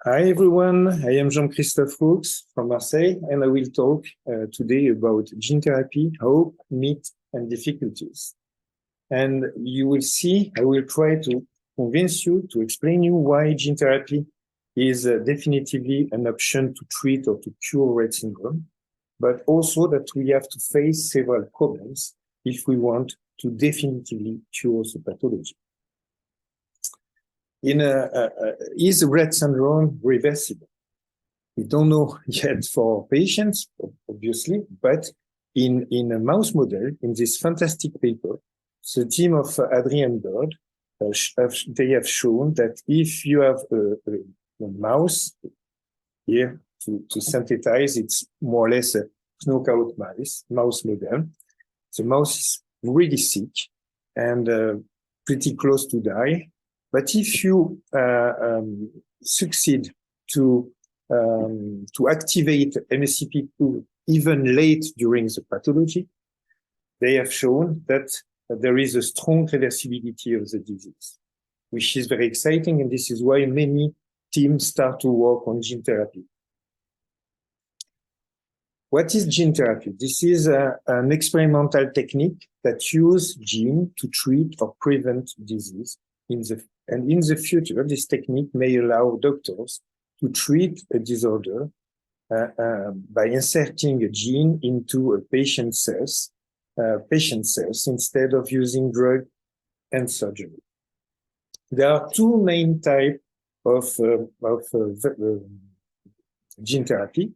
Hi everyone, I am Jean-Christophe Roux from Marseille, and I will talk today about gene therapy, hope, myth, and difficulties. And you will see, I will try to convince you, to explain you why gene therapy is definitively an option to treat or to cure Rett syndrome, but also that we have to face several problems if we want to definitively cure the pathology. Is Rett syndrome reversible? We don't know yet for patients, obviously, but in a mouse model, in this fantastic paper, the team of Adrian Bird, they have shown that if you have a mouse here to synthesize, it's more or less a knockout mouse model. The mouse is really sick and pretty close to die. But if you succeed to activate MSCP2 even late during the pathology, they have shown that there is a strong reversibility of the disease, which is very exciting, and this is why many teams start to work on gene therapy. What is gene therapy? This is an experimental technique that uses gene to treat or prevent disease. And in the future, this technique may allow doctors to treat a disorder by inserting a gene into a patient's cells instead of using drug and surgery. There are two main types of gene therapy.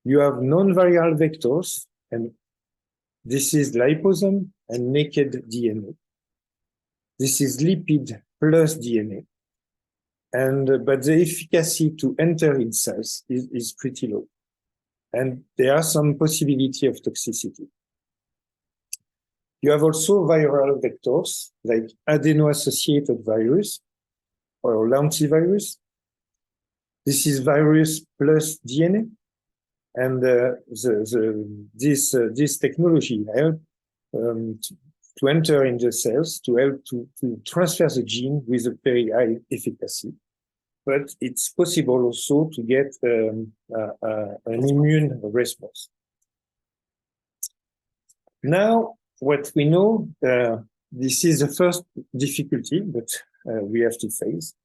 You have non-viral vectors, and this is liposome and naked DNA. This is lipid plus DNA, but the efficacy to enter in cells is pretty low, and there are some possibility of toxicity. You have also viral vectors like adeno-associated virus or lentivirus. This is virus plus DNA, and this technology helps to enter in the cells, to help to transfer the gene with a very high efficacy. But it's possible also to get an immune response. Now, what we know, this is the first difficulty that we have to face.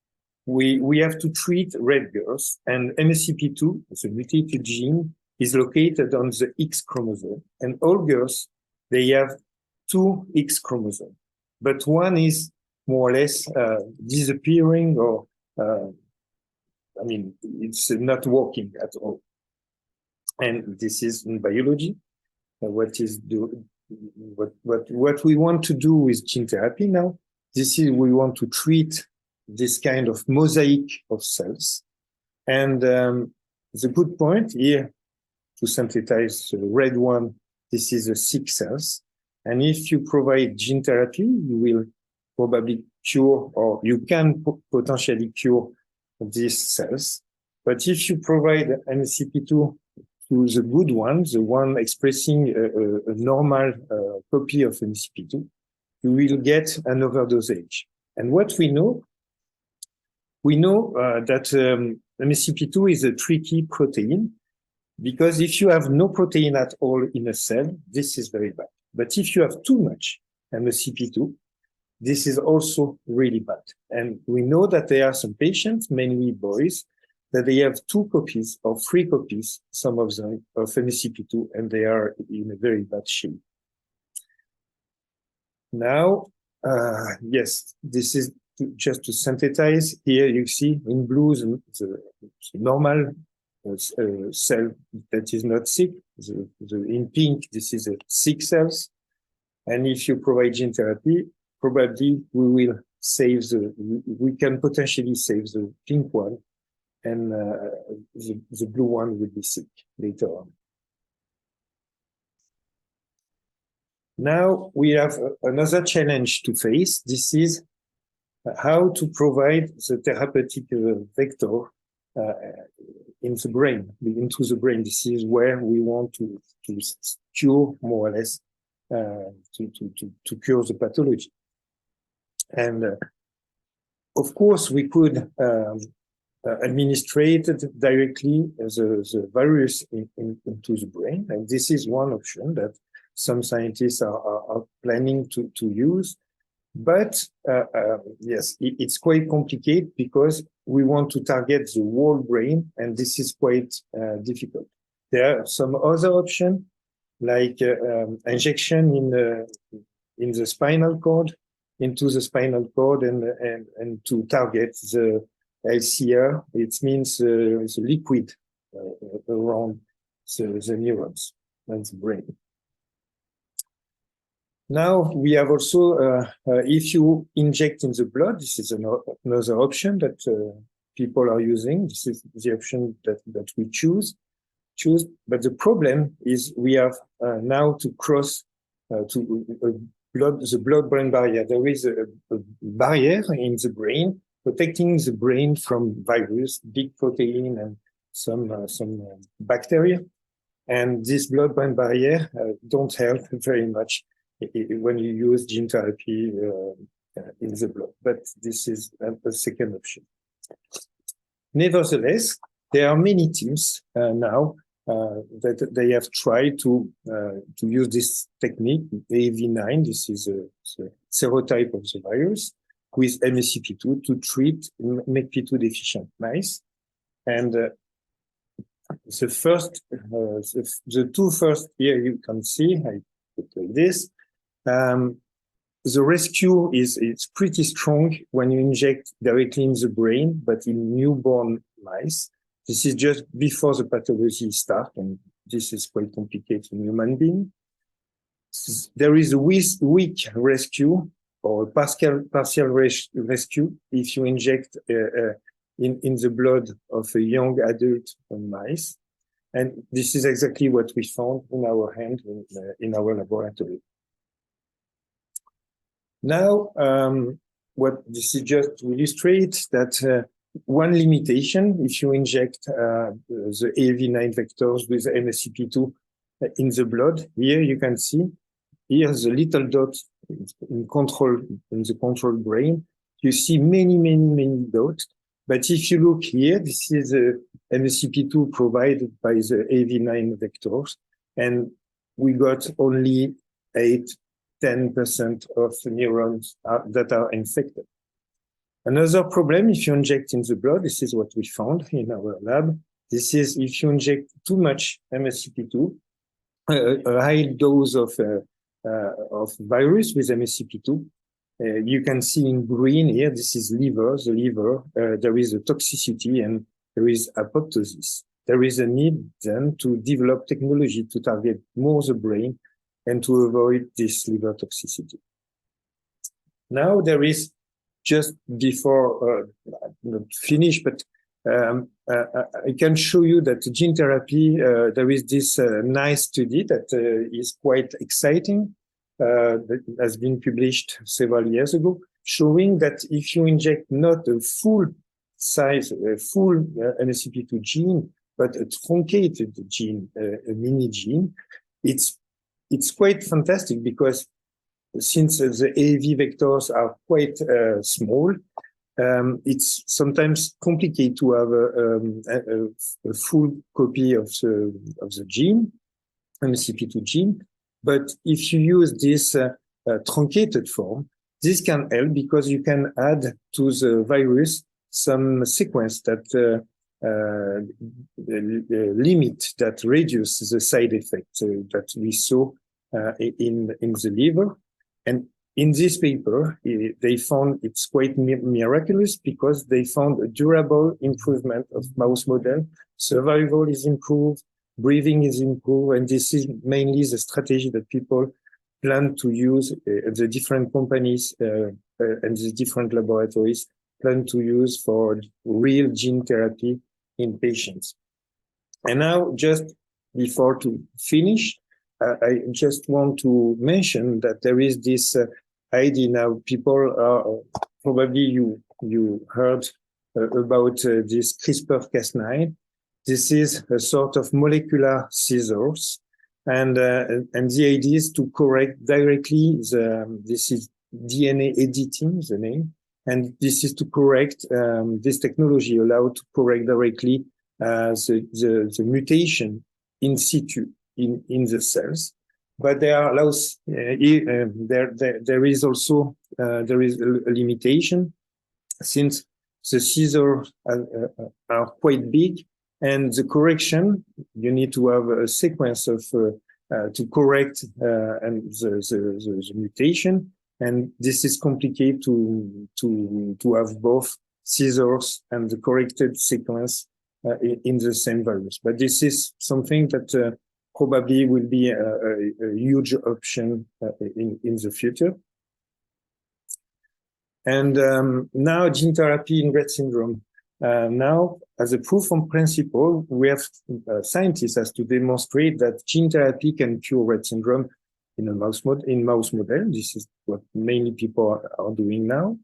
We have to treat Rett girls, and MSCP2, the mutated gene, is located on the X chromosome, and all girls, they have two X chromosomes, but one is more or less disappearing, or it's not working at all. And this is in biology. What we want to do with gene therapy now, we want to treat this kind of mosaic of cells. And the good point here to synthesize the red one, this is the sick cells. And if you provide gene therapy, you will probably cure, or you can potentially cure these cells. But if you provide MSCP2 to the good one, the one expressing a normal copy of MSCP2, you will get an overdosage. And what we know that MSCP2 is a tricky protein, because if you have no protein at all in a cell, this is very bad. But if you have too much MSCP2, this is also really bad. And we know that there are some patients, mainly boys, that they have 2 copies or 3 copies, some of them, of MSCP2, and they are in a very bad shape. Now, yes, this is just to synthesize. Here you see in blue the normal cell that is not sick. In pink, this is a sick cells. And if you provide gene therapy, probably we can potentially save the pink one, and the blue one will be sick later on. Now we have another challenge to face. This is how to provide the therapeutic vector into the brain. This is where we want to cure, more or less, to cure the pathology. And of course, we could administrated directly the virus into the brain. And this is one option that some scientists are planning to use. But yes, it's quite complicated because we want to target the whole brain, and this is quite difficult. There are some other options, like injection in the spinal cord, into the spinal cord, and to target the LCR. It means the liquid around the neurons and the brain. Now we have also, if you inject in the blood, this is another option that people are using. This is the option that we choose. But the problem is we have now to cross to the blood-brain barrier. There is a barrier in the brain protecting the brain from virus, big protein, and some bacteria. And this blood-brain barrier don't help very much when you use gene therapy in the blood. But this is a second option. Nevertheless, there are many teams now that they have tried to use this technique, AAV9. This is a serotype of the virus with MSCP2 to treat MECP2 deficient mice. And the two first here you can see, I put like this. The rescue is pretty strong when you inject directly in the brain, but in newborn mice. This is just before the pathology starts, and this is quite complicated in human beings. There is a weak rescue or partial rescue if you inject in the blood of a young adult mice. And this is exactly what we found in our hand in our laboratory. Now, what this is just to illustrate that one limitation, if you inject the AAV9 vectors with MSCP2 in the blood, here you can see, here the little dot in the control brain, you see many dots. But if you look here, this is MSCP2 provided by the AAV9 vectors, and we got only 8–10% of the neurons that are infected. Another problem, if you inject in the blood, this is what we found in our lab. This is if you inject too much MSCP2, a high dose of virus with MSCP2. You can see in green here, this is liver, the liver. There is a toxicity and there is apoptosis. There is a need then to develop technology to target more the brain and to avoid this liver toxicity. Now there is, just before not finished, but I can show you that gene therapy, there is this nice study that is quite exciting, that has been published several years ago, showing that if you inject not a full size, a full MSCP2 gene, but a truncated gene, a mini gene, it's quite fantastic because since the AAV vectors are quite small, it's sometimes complicated to have a full copy of the gene, MSCP2 gene. But if you use this truncated form, this can help because you can add to the virus some sequence that limit, that reduce the side effects that we saw in the liver. And in this paper, they found it's quite miraculous because they found a durable improvement of mouse model. Survival is improved, breathing is improved, and this is mainly the strategy that people plan to use, the different companies and the different laboratories plan to use for real gene therapy in patients. And now, just before to finish, I just want to mention that there is this idea now. People are probably you heard about this CRISPR-Cas9. This is a sort of molecular scissors, and the idea is to correct directly this is DNA editing, the name. And this is to correct, this technology allowed to correct directly the mutation in situ in the cells. But there allows there is also there is a limitation, since the scissors are quite big, and the correction, you need to have a sequence of to correct and the mutation, and this is complicated to have both scissors and the corrected sequence in the same virus. But this is something that probably will be a huge option in the future. And now gene therapy in Rett syndrome. Now, as a proof of principle, we have scientists has to demonstrate that gene therapy can cure Rett syndrome in a mouse model. This is what mainly people are doing now.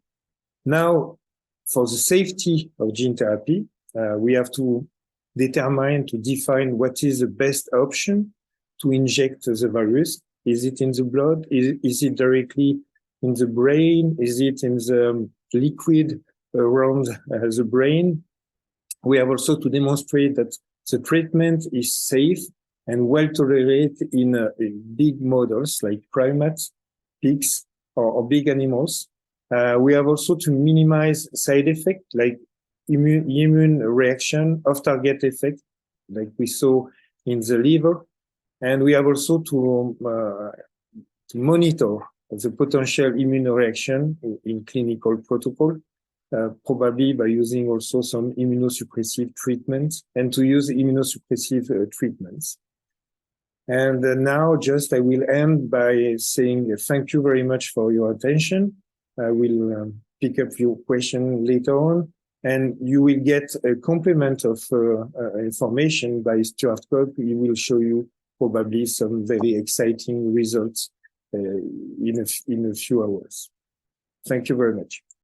Now, for the safety of gene therapy, we have to define what is the best option to inject the virus. Is it in the blood? Is it directly in the brain? Is it in the liquid around the brain? We have also to demonstrate that the treatment is safe and well tolerated in big models like primates, pigs, or big animals. We have also to minimize side effects like immune reaction, off-target effect, like we saw in the liver. And we have also to monitor the potential immune reaction in clinical protocol, probably by using also some immunosuppressive treatments, and to use immunosuppressive treatments. And now just I will end by saying thank you very much for your attention. I will pick up your question later on, and you will get a complement of information by Stuart Cobb. He will show you probably some very exciting results in a few hours. Thank you very much.